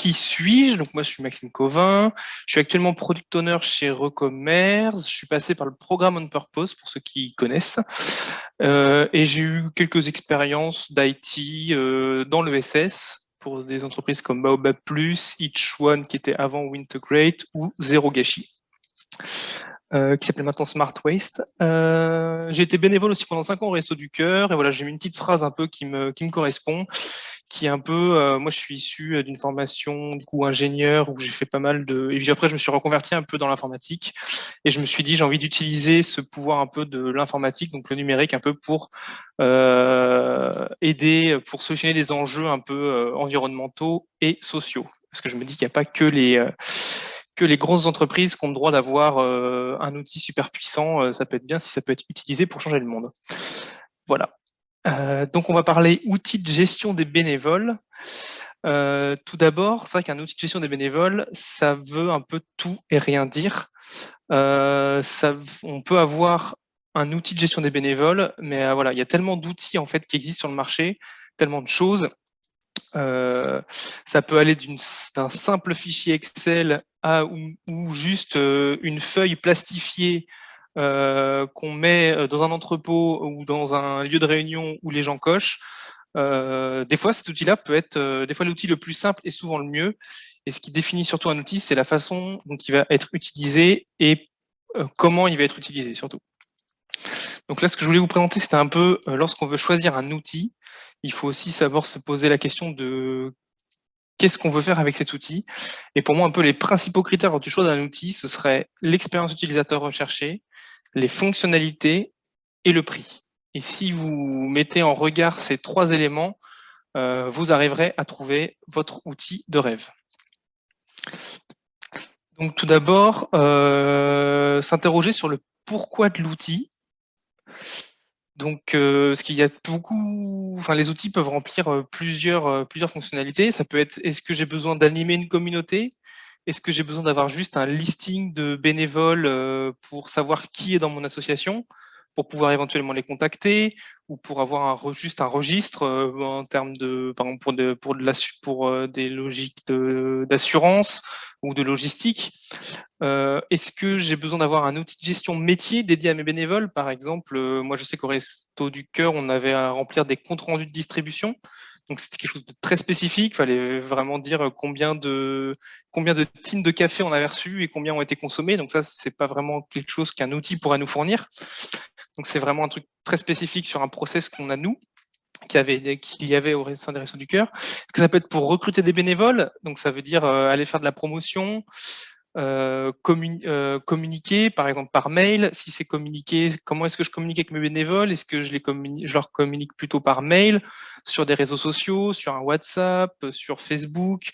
qui suis-je? Donc moi, je suis Maxime Covin. Je suis actuellement product owner chez Recommerce. Je suis passé par le programme On Purpose, pour ceux qui connaissent. Et j'ai eu quelques expériences d'IT dans l'ESS pour des entreprises comme Baobab Plus, Each One qui était avant Wintegrate ou Zero Gashi. Qui s'appelle maintenant Smart Waste. J'ai été bénévole aussi pendant 5 ans au Resto du Cœur, et voilà, j'ai mis une petite phrase un peu qui me correspond, qui est un peu, moi je suis issu d'une formation du coup ingénieur où j'ai fait pas mal de, et puis après je me suis reconverti un peu dans l'informatique, et je me suis dit j'ai envie d'utiliser ce pouvoir un peu de l'informatique, donc le numérique un peu pour aider, pour solutionner des enjeux un peu environnementaux et sociaux, parce que je me dis qu'il n'y a pas que les grosses entreprises qui ont le droit d'avoir un outil super puissant. Ça peut être bien si ça peut être utilisé pour changer le monde. Voilà. Donc on va parler outils de gestion des bénévoles. Tout d'abord, c'est vrai qu'un outil de gestion des bénévoles, ça veut un peu tout et rien dire. On peut avoir un outil de gestion des bénévoles, mais voilà, il y a tellement d'outils en fait qui existent sur le marché, tellement de choses. Ça peut aller d'un simple fichier Excel ou juste une feuille plastifiée qu'on met dans un entrepôt ou dans un lieu de réunion où les gens cochent. Des fois, cet outil-là peut être, des fois, l'outil le plus simple est souvent le mieux. Et ce qui définit surtout un outil, c'est la façon dont il va être utilisé et comment il va être utilisé surtout. Donc là, ce que je voulais vous présenter, c'était un peu lorsqu'on veut choisir un outil, il faut aussi savoir se poser la question de qu'est-ce qu'on veut faire avec cet outil. Et pour moi, un peu les principaux critères du choix d'un outil, ce serait l'expérience utilisateur recherchée, les fonctionnalités et le prix. Et si vous mettez en regard ces 3 éléments, vous arriverez à trouver votre outil de rêve. Donc tout d'abord, s'interroger sur le pourquoi de l'outil. Donc, parce qu'il y a beaucoup, enfin, les outils peuvent remplir plusieurs fonctionnalités. Ça peut être, est-ce que j'ai besoin d'animer une communauté? Est-ce que j'ai besoin d'avoir juste un listing de bénévoles pour savoir qui est dans mon association, pour pouvoir éventuellement les contacter, ou pour avoir juste un registre en termes de, par exemple, pour des logiques d'assurance ou de logistique. Est-ce que j'ai besoin d'avoir un outil de gestion métier dédié à mes bénévoles? Par exemple, moi je sais qu'au Resto du Cœur, on avait à remplir des comptes rendus de distribution. Donc c'était quelque chose de très spécifique. Il fallait vraiment dire combien de tines de café on avait reçu et combien ont été consommés. Donc ça, c'est pas vraiment quelque chose qu'un outil pourrait nous fournir. Donc c'est vraiment un truc très spécifique sur un process qu'on a nous, qu'il y avait au sein des Restos du Cœur. Ça peut être pour recruter des bénévoles. Donc ça veut dire aller faire de la promotion, communiquer, par exemple par mail. Si c'est communiquer, comment est-ce que je communique avec mes bénévoles? Est-ce que je leur communique plutôt par mail, sur des réseaux sociaux, sur un WhatsApp, sur Facebook?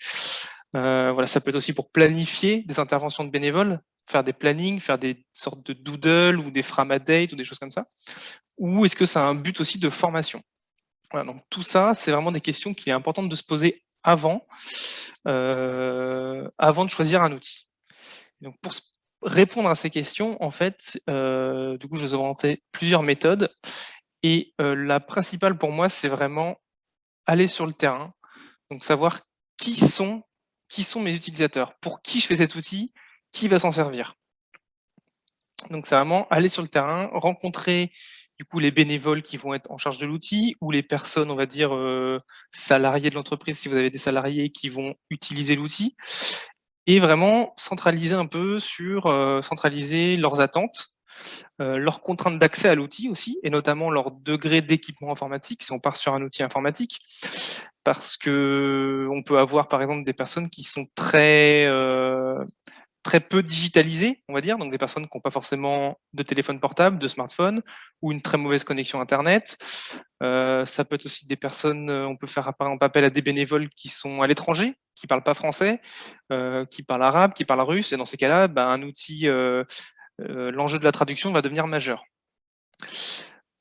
Voilà, ça peut être aussi pour planifier des interventions de bénévoles, faire des plannings, faire des sortes de doodle ou des framadate ou des choses comme ça. Ou est-ce que ça a un but aussi de formation? Voilà, donc tout ça, c'est vraiment des questions qu'il est important de se poser avant de choisir un outil. Donc pour répondre à ces questions, en fait, du coup, je vous ai présenté plusieurs méthodes. Et la principale pour moi, c'est vraiment aller sur le terrain, donc savoir qui sont mes utilisateurs, pour qui je fais cet outil, qui va s'en servir. Donc c'est vraiment aller sur le terrain, rencontrer du coup les bénévoles qui vont être en charge de l'outil ou les personnes, on va dire, salariées de l'entreprise, si vous avez des salariés qui vont utiliser l'outil, et vraiment centraliser un peu sur centraliser leurs attentes, leurs contraintes d'accès à l'outil aussi, et notamment leur degré d'équipement informatique, si on part sur un outil informatique. Parce que on peut avoir, par exemple, des personnes qui sont très peu digitalisées, on va dire, donc des personnes qui n'ont pas forcément de téléphone portable, de smartphone, ou une très mauvaise connexion Internet. Ça peut être aussi des personnes, on peut faire par exemple appel à des bénévoles qui sont à l'étranger, qui parlent pas français, qui parlent arabe, qui parlent russe, et dans ces cas-là, un outil, l'enjeu de la traduction va devenir majeur.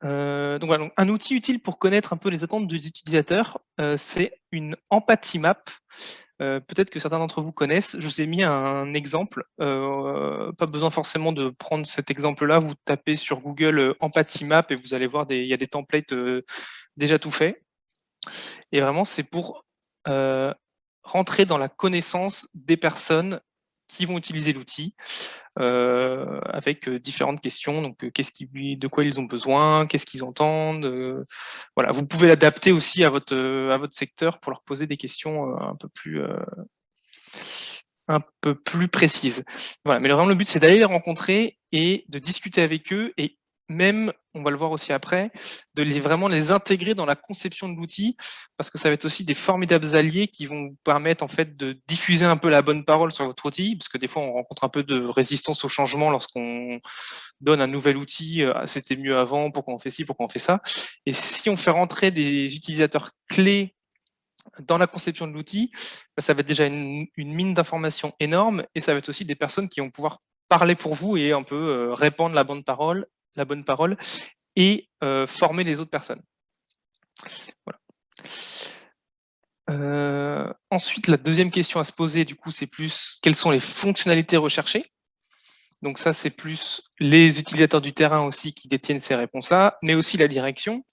Donc voilà, donc un outil utile pour connaître un peu les attentes des utilisateurs, c'est une empathie map. Peut-être que certains d'entre vous connaissent. Je vous ai mis un exemple. Pas besoin forcément de prendre cet exemple-là. Vous tapez sur Google empathie map et vous allez voir il y a des templates déjà tout faits. Et vraiment, c'est pour rentrer dans la connaissance des personnes qui vont utiliser l'outil, avec différentes questions. Donc, de quoi ils ont besoin, qu'est-ce qu'ils entendent. Voilà, vous pouvez l'adapter aussi à votre secteur pour leur poser des questions un peu plus précises. Voilà, mais vraiment le but c'est d'aller les rencontrer et de discuter avec eux, et même, on va le voir aussi après, de vraiment les intégrer dans la conception de l'outil, parce que ça va être aussi des formidables alliés qui vont vous permettre en fait de diffuser un peu la bonne parole sur votre outil, parce que des fois on rencontre un peu de résistance au changement lorsqu'on donne un nouvel outil, c'était mieux avant, pourquoi on fait ci, pourquoi on fait ça. Et si on fait rentrer des utilisateurs clés dans la conception de l'outil, ça va être déjà une mine d'informations énorme, et ça va être aussi des personnes qui vont pouvoir parler pour vous et un peu répandre la bonne parole et former les autres personnes. Voilà. Ensuite, la deuxième question à se poser, du coup, c'est plus quelles sont les fonctionnalités recherchées. Donc ça, c'est plus les utilisateurs du terrain aussi qui détiennent ces réponses-là, mais aussi la direction,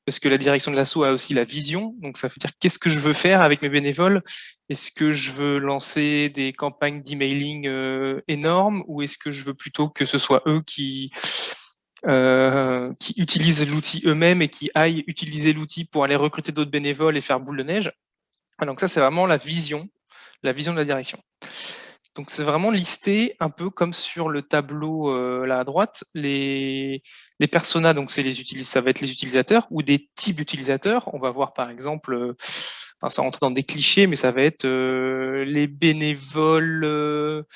parce que la direction de l'asso a aussi la vision. Donc ça veut dire qu'est-ce que je veux faire avec mes bénévoles? Est-ce que je veux lancer des campagnes d'emailing énormes, ou est-ce que je veux plutôt que ce soit eux qui utilisent l'outil eux-mêmes et qui aillent utiliser l'outil pour aller recruter d'autres bénévoles et faire boule de neige? Donc ça, c'est vraiment la vision de la direction. Donc c'est vraiment listé un peu comme sur le tableau là à droite, les personas, donc ça va être les utilisateurs ou des types d'utilisateurs. On va voir par exemple, ça rentre dans des clichés, mais ça va être les bénévoles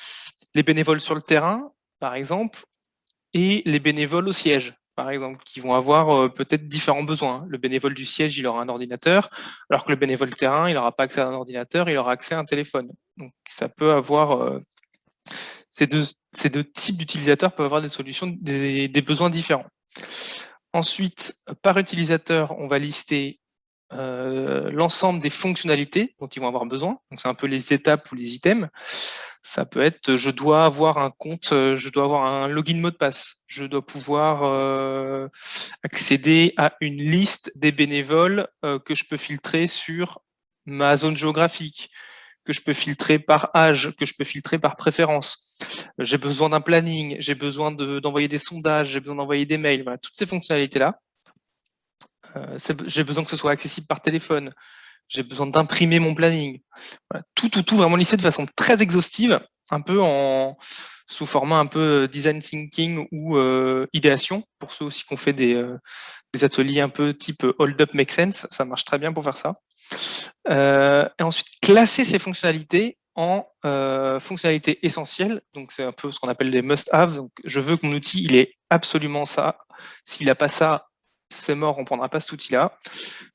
sur le terrain, par exemple, et les bénévoles au siège, par exemple, qui vont avoir peut-être différents besoins. Le bénévole du siège, il aura un ordinateur, alors que le bénévole terrain, il n'aura pas accès à un ordinateur, il aura accès à un téléphone. Donc ça peut avoir ces deux types d'utilisateurs peuvent avoir des solutions, des besoins différents. Ensuite, par utilisateur, on va lister l'ensemble des fonctionnalités dont ils vont avoir besoin. Donc c'est un peu les étapes ou les items. Ça peut être je dois avoir un compte, je dois avoir un login mot de passe, je dois pouvoir accéder à une liste des bénévoles que je peux filtrer sur ma zone géographique, que je peux filtrer par âge, que je peux filtrer par préférence. J'ai besoin d'un planning, j'ai besoin d'envoyer des sondages, j'ai besoin d'envoyer des mails. Voilà, toutes ces fonctionnalités-là. J'ai besoin que ce soit accessible par téléphone. J'ai besoin d'imprimer mon planning. Voilà, tout vraiment listé de façon très exhaustive, un peu sous format un peu design thinking ou idéation, pour ceux aussi qui ont fait des ateliers un peu type hold up make sense, ça marche très bien pour faire ça. Et ensuite, classer ces fonctionnalités en fonctionnalités essentielles. Donc, c'est un peu ce qu'on appelle les must-have. Donc, je veux que mon outil, il ait absolument ça. S'il n'a pas ça, c'est mort, on ne prendra pas cet outil-là.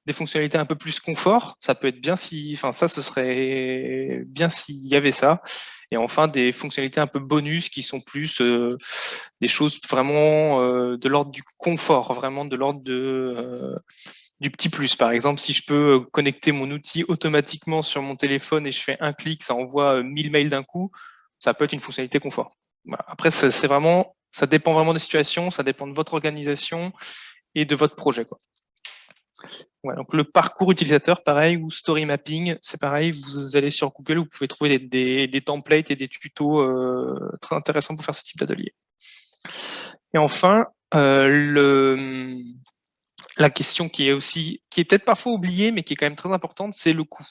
Des fonctionnalités un peu plus confort, ça peut être bien ce serait bien s'il y avait ça. Et enfin, des fonctionnalités un peu bonus qui sont plus des choses vraiment de l'ordre du confort, vraiment de l'ordre du petit plus. Par exemple, si je peux connecter mon outil automatiquement sur mon téléphone et je fais un clic, ça envoie 1000 mails d'un coup, ça peut être une fonctionnalité confort. Voilà. Après, ça dépend vraiment des situations, ça dépend de votre organisation et de votre projet, quoi. Ouais, donc le parcours utilisateur, pareil, ou story mapping, c'est pareil, vous allez sur Google, vous pouvez trouver des templates et des tutos très intéressants pour faire ce type d'atelier. Et enfin, la question qui est peut-être parfois oubliée, mais qui est quand même très importante, c'est le coût.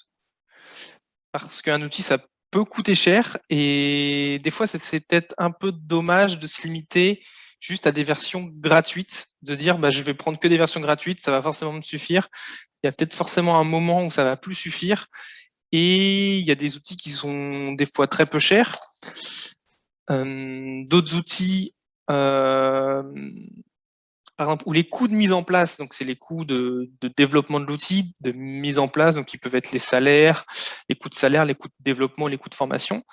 Parce qu'un outil, ça peut coûter cher, et des fois, c'est peut-être un peu dommage de se limiter juste à des versions gratuites, de dire je vais prendre que des versions gratuites, ça va forcément me suffire. Il y a peut-être forcément un moment où ça va plus suffire, et il y a des outils qui sont des fois très peu chers. D'autres outils, par exemple, où les coûts de mise en place, donc c'est les coûts de développement de l'outil, de mise en place, donc qui peuvent être les salaires, les coûts de salaire, les coûts de développement, les coûts de formation,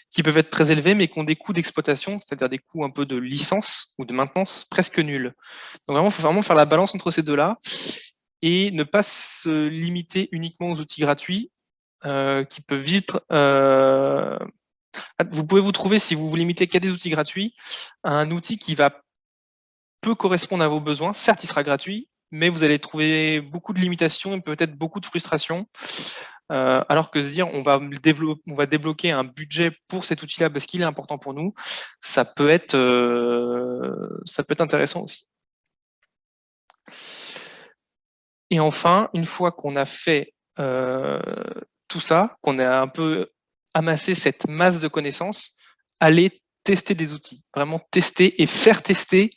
qui peuvent être très élevés, mais qui ont des coûts d'exploitation, c'est-à-dire des coûts un peu de licence ou de maintenance presque nuls. Donc vraiment, il faut vraiment faire la balance entre ces deux-là et ne pas se limiter uniquement aux outils gratuits qui peuvent vite... vous pouvez vous trouver, si vous vous limitez qu'à des outils gratuits, à un outil qui peut correspondre à vos besoins. Certes, il sera gratuit, mais vous allez trouver beaucoup de limitations et peut-être beaucoup de frustration. alors que se dire on va débloquer un budget pour cet outil-là parce qu'il est important pour nous, ça peut être intéressant aussi. Et enfin, une fois qu'on a fait tout ça, qu'on a un peu amassé cette masse de connaissances, aller tester des outils, vraiment tester et faire tester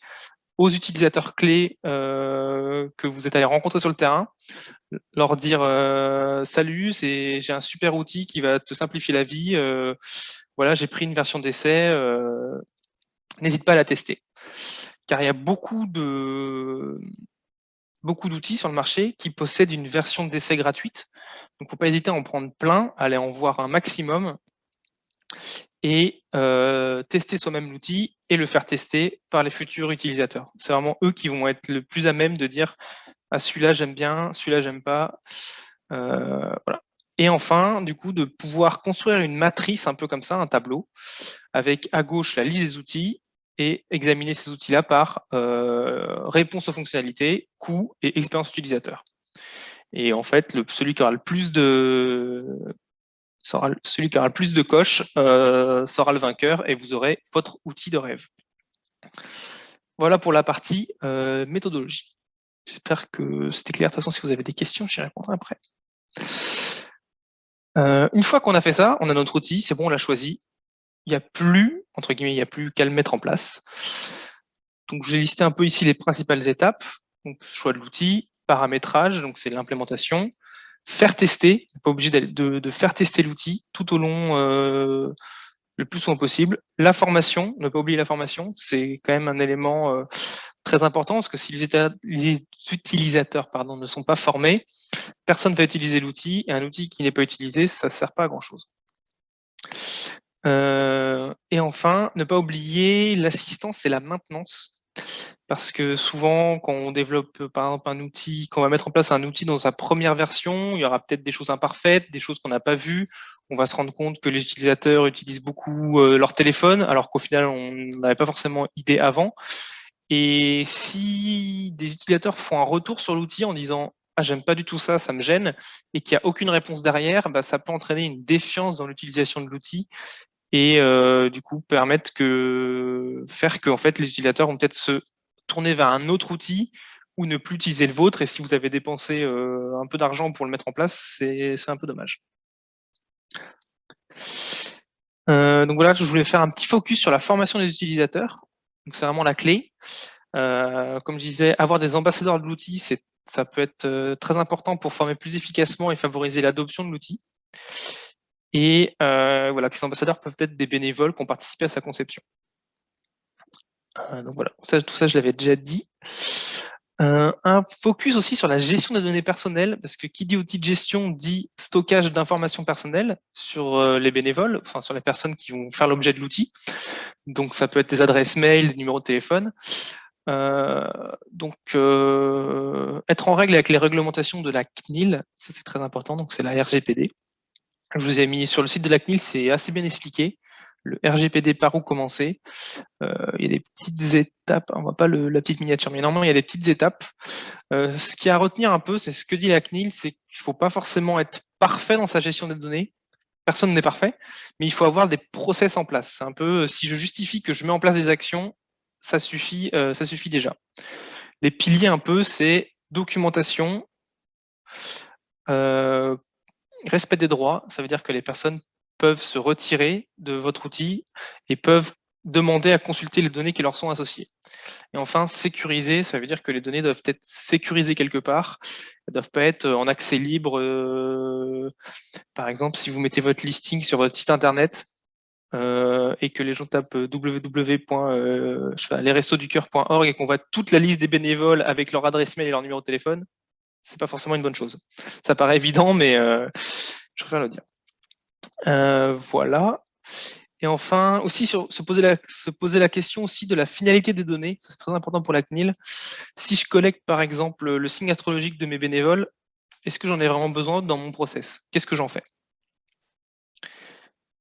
aux utilisateurs clés que vous êtes allés rencontrer sur le terrain, leur dire salut, j'ai un super outil qui va te simplifier la vie, voilà, j'ai pris une version d'essai, n'hésite pas à la tester. Car il y a beaucoup d'outils sur le marché qui possèdent une version d'essai gratuite. Donc, il ne faut pas hésiter à en prendre plein, à aller en voir un maximum et tester soi-même l'outil et le faire tester par les futurs utilisateurs. C'est vraiment eux qui vont être le plus à même de dire ah, celui-là j'aime bien, celui-là j'aime pas. Voilà. Et enfin, du coup, de pouvoir construire une matrice un peu comme ça, un tableau, avec à gauche la liste des outils et examiner ces outils-là par réponse aux fonctionnalités, coût et expérience utilisateur. Et en fait, celui qui aura le plus de coches sera le vainqueur et vous aurez votre outil de rêve. Voilà pour la partie méthodologie. J'espère que c'était clair. De toute façon, si vous avez des questions, j'y répondrai après. Une fois qu'on a fait ça, on a notre outil, c'est bon, on l'a choisi. Il n'y a plus, entre guillemets, il n'y a plus qu'à le mettre en place. Donc, j'ai listé un peu ici les principales étapes. Donc, choix de l'outil, paramétrage, donc c'est l'implémentation. Faire tester, pas obligé de faire tester l'outil tout au long, le plus souvent possible. La formation, ne pas oublier la formation, c'est quand même un élément très important parce que si les utilisateurs ne sont pas formés, personne ne va utiliser l'outil et un outil qui n'est pas utilisé, ça ne sert pas à grand-chose. Et enfin, ne pas oublier l'assistance et la maintenance. Parce que souvent, quand on développe par exemple un outil, quand on va mettre en place un outil dans sa première version, il y aura peut-être des choses imparfaites, des choses qu'on n'a pas vues. On va se rendre compte que les utilisateurs utilisent beaucoup leur téléphone, alors qu'au final, on n'avait pas forcément idée avant. Et si des utilisateurs font un retour sur l'outil en disant ah, j'aime pas du tout ça, ça me gêne, et qu'il n'y a aucune réponse derrière, bah, ça peut entraîner une défiance dans l'utilisation de l'outil et du coup faire que en fait, les utilisateurs vont peut-être se tourner vers un autre outil ou ne plus utiliser le vôtre. Et si vous avez dépensé un peu d'argent pour le mettre en place, c'est un peu dommage. Donc voilà, je voulais faire un petit focus sur la formation des utilisateurs. Donc c'est vraiment la clé. Comme je disais, avoir des ambassadeurs de l'outil, ça peut être très important pour former plus efficacement et favoriser l'adoption de l'outil. Et voilà, que ces ambassadeurs peuvent être des bénévoles qui ont participé à sa conception. Donc voilà, tout ça je l'avais déjà dit. Un focus aussi sur la gestion des données personnelles, parce que qui dit outil de gestion dit stockage d'informations personnelles sur les bénévoles, enfin sur les personnes qui vont faire l'objet de l'outil. Donc ça peut être des adresses mail, des numéros de téléphone. Donc être en règle avec les réglementations de la CNIL, ça c'est très important, donc c'est la RGPD. Je vous ai mis sur le site de la CNIL, c'est assez bien expliqué. Le RGPD, par où commencer. Il y a des petites étapes, on voit pas la petite miniature, mais normalement il y a des petites étapes. Ce qui est à retenir un peu, c'est ce que dit la CNIL, c'est qu'il ne faut pas forcément être parfait dans sa gestion des données. Personne n'est parfait, mais il faut avoir des process en place. C'est un peu, si je justifie que je mets en place des actions, ça suffit déjà. Les piliers un peu, c'est documentation, respect des droits, ça veut dire que les personnes peuvent se retirer de votre outil et peuvent demander à consulter les données qui leur sont associées. Et enfin, sécuriser, ça veut dire que les données doivent être sécurisées quelque part, elles ne doivent pas être en accès libre. Par exemple, si vous mettez votre listing sur votre site internet et que les gens tapent www.lesressotsducoeur.org et qu'on voit toute la liste des bénévoles avec leur adresse mail et leur numéro de téléphone, c'est pas forcément une bonne chose. Ça paraît évident, mais je préfère le dire. Voilà. Et enfin, aussi se poser la question aussi de la finalité des données. C'est très important pour la CNIL. Si je collecte par exemple le signe astrologique de mes bénévoles, est-ce que j'en ai vraiment besoin dans mon process? Qu'est-ce que j'en fais?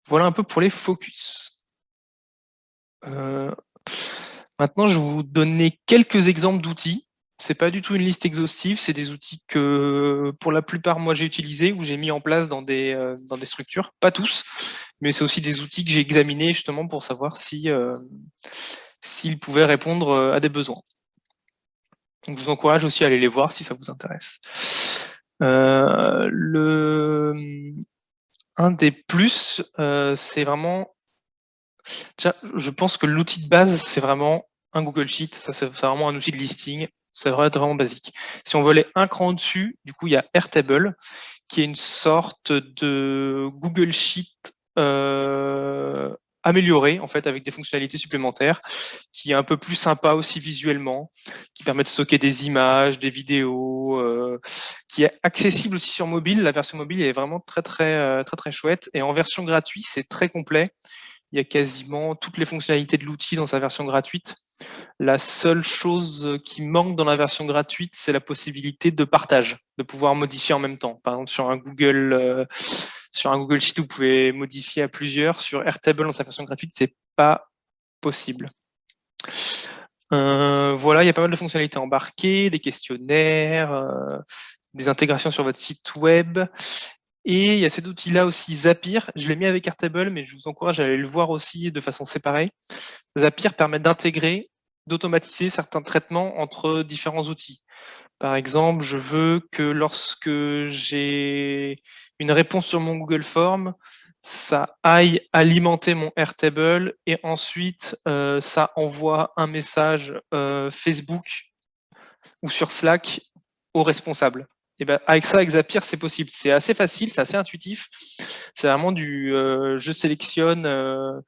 Voilà un peu pour les focus. Maintenant, je vais vous donner quelques exemples d'outils C'est pas du tout une liste exhaustive, c'est des outils que pour la plupart moi j'ai utilisés ou j'ai mis en place dans des structures, pas tous, mais c'est aussi des outils que j'ai examinés justement pour savoir si s'ils pouvaient répondre à des besoins. Donc je vous encourage aussi à aller les voir si ça vous intéresse. Un des plus, c'est vraiment. Déjà, je pense que l'outil de base, c'est vraiment un Google Sheet. Ça, c'est vraiment un outil de listing. C'est vraiment basique. Si on veut aller un cran au-dessus, du coup, il y a Airtable, qui est une sorte de Google Sheet amélioré, en fait, avec des fonctionnalités supplémentaires, qui est un peu plus sympa aussi visuellement, qui permet de stocker des images, des vidéos, qui est accessible aussi sur mobile. La version mobile est vraiment très chouette. Et en version gratuite, c'est très complet. Il y a quasiment toutes les fonctionnalités de l'outil dans sa version gratuite. La seule chose qui manque dans la version gratuite, c'est la possibilité de partage, de pouvoir modifier en même temps. Par exemple, sur un Google Sheet, vous pouvez modifier à plusieurs. Sur Airtable, dans sa version gratuite, c'est pas possible. Voilà, il y a pas mal de fonctionnalités embarquées, des questionnaires, des intégrations sur votre site web. Et il y a cet outil-là aussi, Zapier. Je l'ai mis avec Airtable, mais je vous encourage à aller le voir aussi de façon séparée. Zapier permet d'intégrer, d'automatiser certains traitements entre différents outils. Par exemple, je veux que lorsque j'ai une réponse sur mon Google Form, ça aille alimenter mon Airtable et ensuite ça envoie un message Facebook ou sur Slack au responsable. Et ben, avec ça, avec Zapier, c'est possible. C'est assez facile, c'est assez intuitif. C'est vraiment je sélectionne,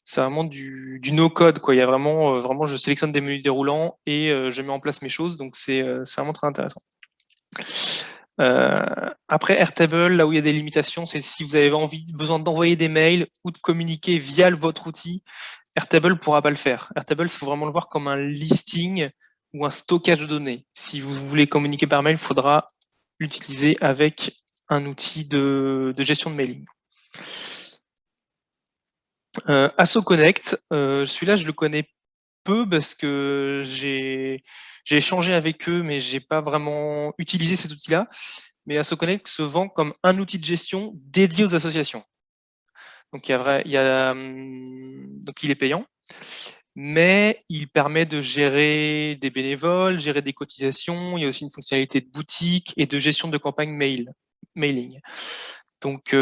c'est vraiment du no-code, quoi. Il y a vraiment, je sélectionne des menus déroulants et je mets en place mes choses. Donc, c'est vraiment très intéressant. Après, Airtable, là où il y a des limitations, c'est si vous avez besoin d'envoyer des mails ou de communiquer via votre outil, Airtable ne pourra pas le faire. Airtable, il faut vraiment le voir comme un listing ou un stockage de données. Si vous voulez communiquer par mail, il faudra l'utiliser avec un outil de gestion de mailing. AssoConnect, celui-là, je le connais peu parce que j'ai échangé avec eux, mais j'ai pas vraiment utilisé cet outil-là. Mais AssoConnect se vend comme un outil de gestion dédié aux associations. Donc, donc il est payant, mais il permet de gérer des bénévoles, gérer des cotisations. Il y a aussi une fonctionnalité de boutique et de gestion de campagne mailing. Donc,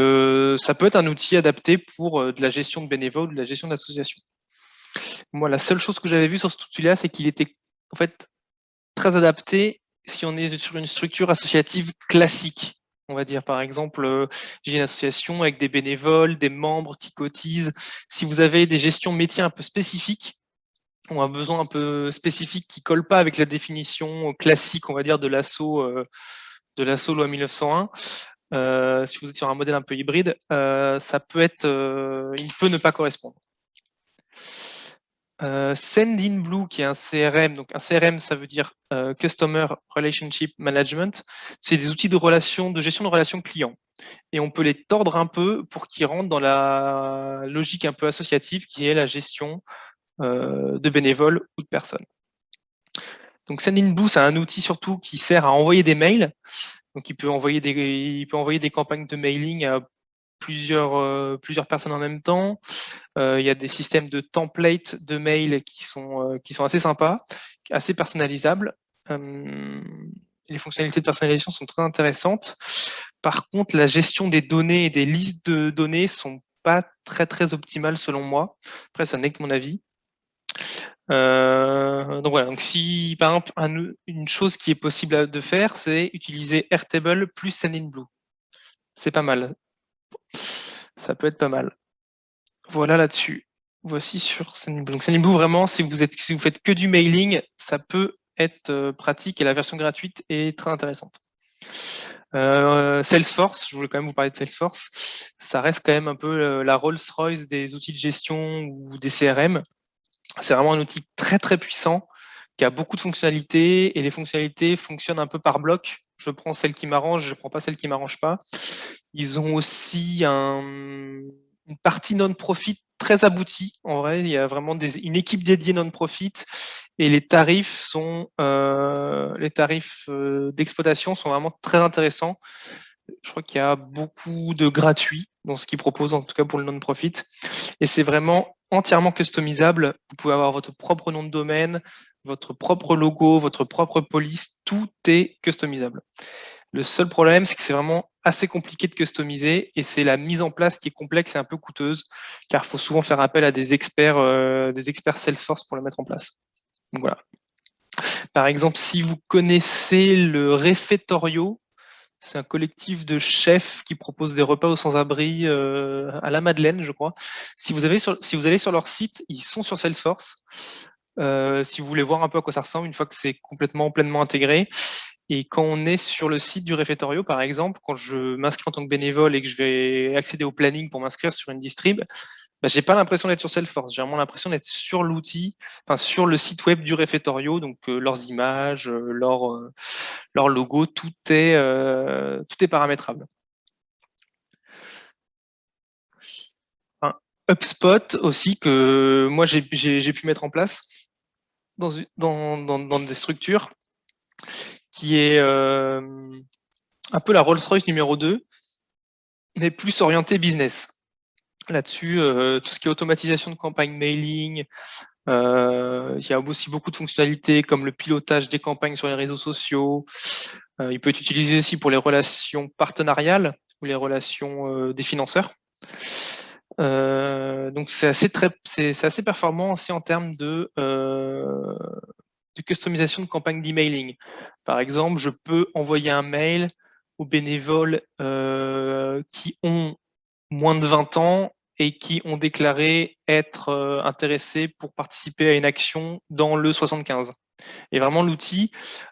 ça peut être un outil adapté pour de la gestion de bénévoles, de la gestion d'associations. Moi, la seule chose que j'avais vue sur cet outil-là, c'est qu'il était en fait très adapté si on est sur une structure associative classique. On va dire, par exemple, j'ai une association avec des bénévoles, des membres qui cotisent. Si vous avez des gestions métiers un peu spécifiques, ou un besoin un peu spécifique qui ne colle pas avec la définition classique, on va dire, de l'assaut loi 1901, si vous êtes sur un modèle un peu hybride, ça peut être, il peut ne pas correspondre. Sendinblue, qui est un CRM, donc un CRM, ça veut dire Customer Relationship Management, c'est des outils de gestion de relations clients. Et on peut les tordre un peu pour qu'ils rentrent dans la logique un peu associative qui est la gestion de bénévoles ou de personnes. Donc Sendinblue, c'est un outil surtout qui sert à envoyer des mails. Donc il peut envoyer des campagnes de mailing à plusieurs personnes en même temps. Il y a des systèmes de templates de mails qui sont assez sympas, assez personnalisables. Les fonctionnalités de personnalisation sont très intéressantes. Par contre, la gestion des données et des listes de données sont pas très optimales selon moi. Après, ça n'est que mon avis. Donc voilà, donc si par exemple une chose qui est possible de faire, c'est utiliser Airtable plus Sendinblue. C'est pas mal. Ça peut être pas mal. Voilà là-dessus. Voici sur Sendinblue. Donc Sendinblue, vraiment, si vous faites que du mailing, ça peut être pratique et la version gratuite est très intéressante. Salesforce, je voulais quand même vous parler de Salesforce. Ça reste quand même un peu la Rolls-Royce des outils de gestion ou des CRM. C'est vraiment un outil très puissant qui a beaucoup de fonctionnalités et les fonctionnalités fonctionnent un peu par bloc. Je prends celle qui m'arrange, je ne prends pas celle qui m'arrange pas. Ils ont aussi une partie non-profit très abouti. En vrai, il y a vraiment une équipe dédiée non-profit et les tarifs d'exploitation sont vraiment très intéressants. Je crois qu'il y a beaucoup de gratuits dans ce qu'ils proposent, en tout cas pour le non-profit. Et c'est vraiment entièrement customisable. Vous pouvez avoir votre propre nom de domaine, votre propre logo, votre propre police. Tout est customisable. Le seul problème, c'est que c'est vraiment assez compliqué de customiser et c'est la mise en place qui est complexe et un peu coûteuse, car il faut souvent faire appel à des experts Salesforce pour le mettre en place. Donc voilà. Par exemple, si vous connaissez le Refettorio, c'est un collectif de chefs qui propose des repas aux sans-abri à la Madeleine, je crois. Si vous allez sur leur site, ils sont sur Salesforce. Si vous voulez voir un peu à quoi ça ressemble, une fois que c'est complètement pleinement intégré. Et quand on est sur le site du Refettorio, par exemple, quand je m'inscris en tant que bénévole et que je vais accéder au planning pour m'inscrire sur une distrib, bah, j'ai pas l'impression d'être sur Salesforce. J'ai vraiment l'impression d'être sur l'outil, enfin sur le site web du Refettorio, donc leurs images, leur logo, tout est paramétrable. Enfin, HubSpot aussi que moi j'ai pu mettre en place dans des structures qui est un peu la Rolls-Royce numéro 2, mais plus orienté business. Là-dessus, tout ce qui est automatisation de campagne mailing, il y a aussi beaucoup de fonctionnalités comme le pilotage des campagnes sur les réseaux sociaux. Il peut être utilisé aussi pour les relations partenariales ou les relations des financeurs. Donc c'est assez performant aussi en termes de customisation de campagne d'emailing. Par exemple, je peux envoyer un mail aux bénévoles qui ont moins de 20 ans et qui ont déclaré être intéressés pour participer à une action dans le 75. Et vraiment, l'outil,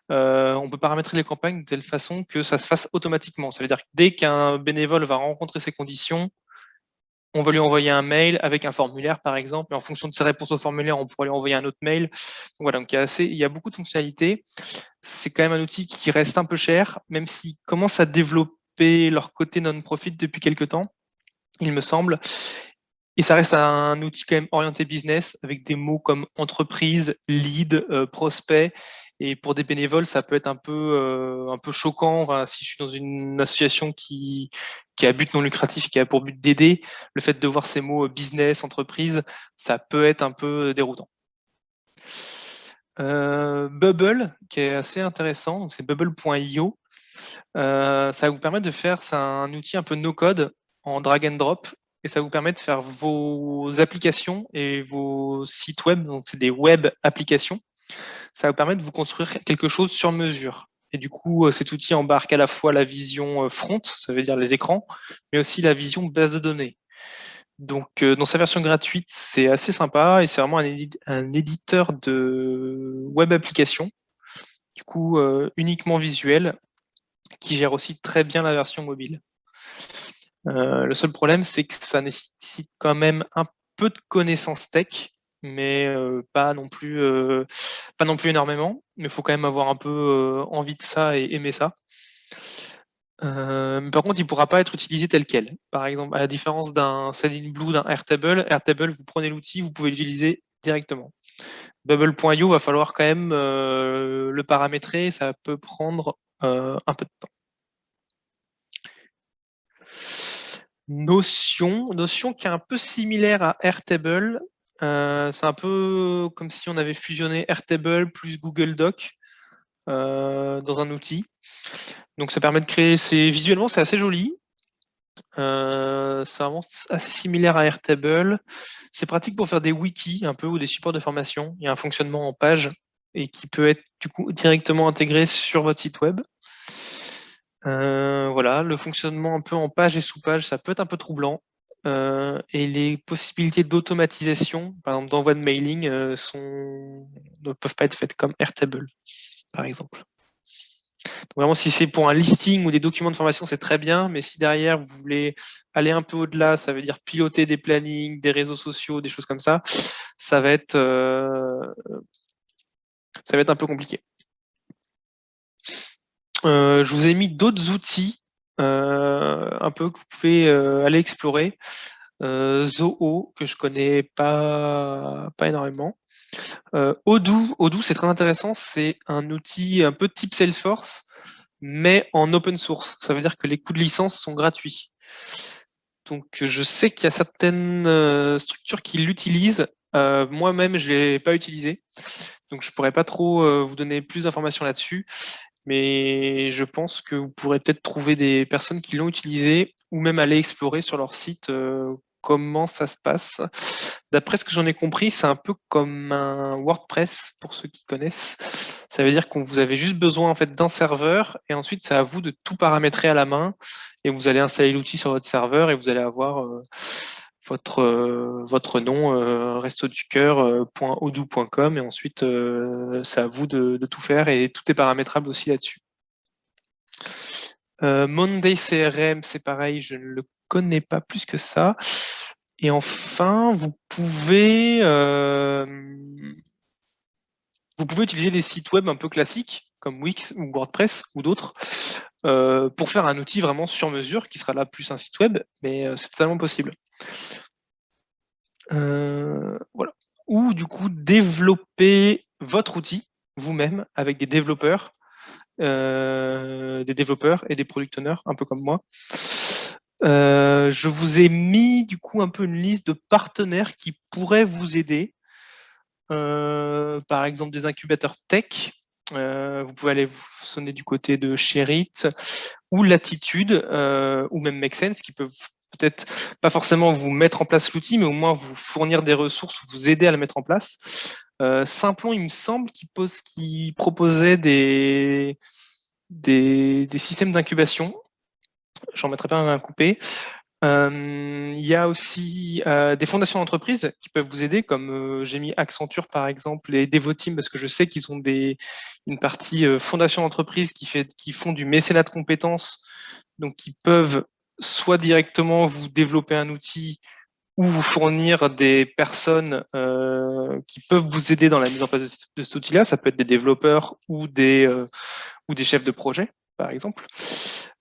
on peut paramétrer les campagnes de telle façon que ça se fasse automatiquement. Ça veut dire que dès qu'un bénévole va rencontrer ces conditions, on va lui envoyer un mail avec un formulaire, par exemple, et en fonction de ses réponses au formulaire, on pourra lui envoyer un autre mail. Donc voilà, donc il y a beaucoup de fonctionnalités. C'est quand même un outil qui reste un peu cher, même s'ils commencent à développer leur côté non-profit depuis quelques temps, il me semble. Et ça reste un outil quand même orienté business, avec des mots comme entreprise, lead, prospect. Et pour des bénévoles, ça peut être un peu choquant. Enfin, si je suis dans une association qui a but non lucratif et qui a pour but d'aider, le fait de voir ces mots business, entreprise, ça peut être un peu déroutant. Bubble, qui est assez intéressant, c'est bubble.io. Ça va vous permettre de faire, c'est un outil un peu no-code en drag and drop, et ça vous permet de faire vos applications et vos sites web, donc c'est des web applications. Ça va vous permettre de vous construire quelque chose sur mesure. Et du coup, cet outil embarque à la fois la vision front, ça veut dire les écrans, mais aussi la vision base de données. Donc, dans sa version gratuite, c'est assez sympa et c'est vraiment un éditeur de web applications, du coup uniquement visuel, qui gère aussi très bien la version mobile. Le seul problème, c'est que ça nécessite quand même un peu de connaissances tech, mais pas non plus énormément. Mais il faut quand même avoir un peu envie de ça et aimer ça. Mais par contre, il ne pourra pas être utilisé tel quel. Par exemple, à la différence d'un Sendinblue, d'un Airtable, vous prenez l'outil, vous pouvez l'utiliser directement. Bubble.io, va falloir quand même le paramétrer, ça peut prendre un peu de temps. Notion qui est un peu similaire à Airtable. C'est un peu comme si on avait fusionné Airtable plus Google Doc dans un outil. Donc ça permet de créer, visuellement c'est assez joli. C'est vraiment assez similaire à Airtable. C'est pratique pour faire des wikis un peu ou des supports de formation. Il y a un fonctionnement en page et qui peut être du coup directement intégré sur votre site web. Voilà, le fonctionnement un peu en page et sous-page, ça peut être un peu troublant. Et les possibilités d'automatisation, par exemple d'envoi de mailing, ne peuvent pas être faites comme Airtable, par exemple. Donc vraiment, si c'est pour un listing ou des documents de formation, c'est très bien, mais si derrière vous voulez aller un peu au-delà, ça veut dire piloter des plannings, des réseaux sociaux, des choses comme ça, ça va être un peu compliqué. Je vous ai mis d'autres outils un peu que vous pouvez aller explorer. Zoho, que je connais pas énormément. Odoo, c'est très intéressant, c'est un outil un peu type Salesforce, mais en open source. Ça veut dire que les coûts de licence sont gratuits. Donc je sais qu'il y a certaines structures qui l'utilisent. Moi-même, je ne l'ai pas utilisé. Donc je pourrais pas trop vous donner plus d'informations là-dessus. Mais je pense que vous pourrez peut-être trouver des personnes qui l'ont utilisé ou même aller explorer sur leur site comment ça se passe. D'après ce que j'en ai compris, c'est un peu comme un WordPress pour ceux qui connaissent. Ça veut dire que vous avez juste besoin en fait d'un serveur et ensuite c'est à vous de tout paramétrer à la main et vous allez installer l'outil sur votre serveur et vous allez avoir votre nom restoducoeur.odoo.com et ensuite c'est à vous de tout faire et tout est paramétrable aussi là-dessus. Monday CRM, c'est pareil, je ne le connais pas plus que ça. Et enfin, vous pouvez utiliser des sites web un peu classiques comme Wix ou WordPress ou d'autres pour faire un outil vraiment sur mesure qui sera là plus un site web, mais c'est totalement possible. Voilà. Ou du coup développer votre outil vous-même avec des développeurs et des product owners, un peu comme moi. Je vous ai mis du coup un peu une liste de partenaires qui pourraient vous aider. Par exemple des incubateurs tech. Vous pouvez aller vous sonner du côté de Sherit ou Latitude ou même Make Sense qui peuvent peut-être pas forcément vous mettre en place l'outil, mais au moins vous fournir des ressources, vous aider à le mettre en place. Simplon, il me semble qu'il proposait des systèmes d'incubation. J'en mettrai pas un coupé. Il y a aussi des fondations d'entreprise qui peuvent vous aider, comme j'ai mis Accenture par exemple et Devoteam parce que je sais qu'ils ont une partie fondation d'entreprise qui font du mécénat de compétences, donc qui peuvent soit directement vous développer un outil ou vous fournir des personnes qui peuvent vous aider dans la mise en place de cet outil-là. Ça peut être des développeurs ou des chefs de projet, par exemple.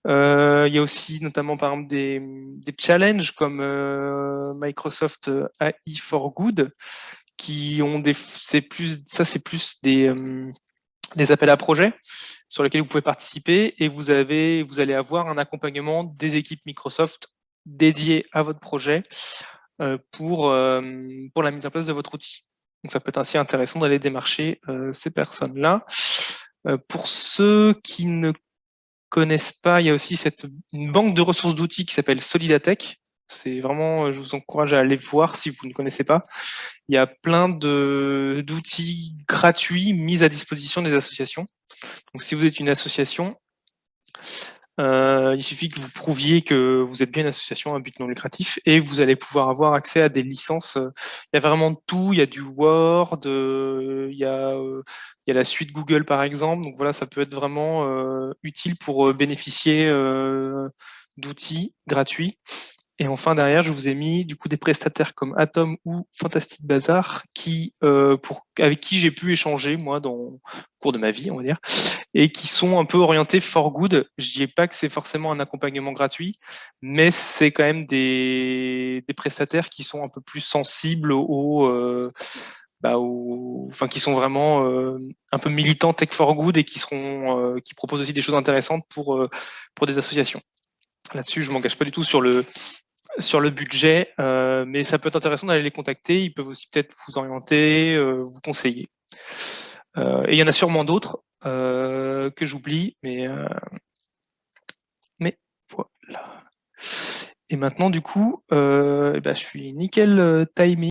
Il y a aussi notamment par exemple des challenges comme Microsoft AI for Good qui ont c'est plus des appels à projets sur lesquels vous pouvez participer et vous allez avoir un accompagnement des équipes Microsoft dédiées à votre projet pour la mise en place de votre outil. Donc ça peut être assez intéressant d'aller démarcher ces personnes-là. Pour ceux qui ne connaissent pas, il y a aussi une banque de ressources d'outils qui s'appelle Solidatech. C'est vraiment, je vous encourage à aller voir si vous ne connaissez pas. Il y a plein d'outils gratuits mis à disposition des associations. Donc, si vous êtes une association, il suffit que vous prouviez que vous êtes bien une association à but non lucratif et vous allez pouvoir avoir accès à des licences. Il y a vraiment tout. Il y a du Word, il y a la suite Google par exemple. Donc voilà, ça peut être vraiment utile pour bénéficier d'outils gratuits. Et enfin, derrière, je vous ai mis du coup des prestataires comme Atom ou Fantastic Bazar avec qui j'ai pu échanger, moi, dans le cours de ma vie, on va dire, et qui sont un peu orientés for good. Je dis pas que c'est forcément un accompagnement gratuit, mais c'est quand même des prestataires qui sont un peu plus sensibles enfin, qui sont vraiment un peu militants tech for good et qui proposent aussi des choses intéressantes pour des associations. Là-dessus, je m'engage pas du tout sur le budget, mais ça peut être intéressant d'aller les contacter. Ils peuvent aussi peut-être vous orienter, vous conseiller. Et il y en a sûrement d'autres que j'oublie, mais voilà. Et maintenant, du coup, je suis nickel timing.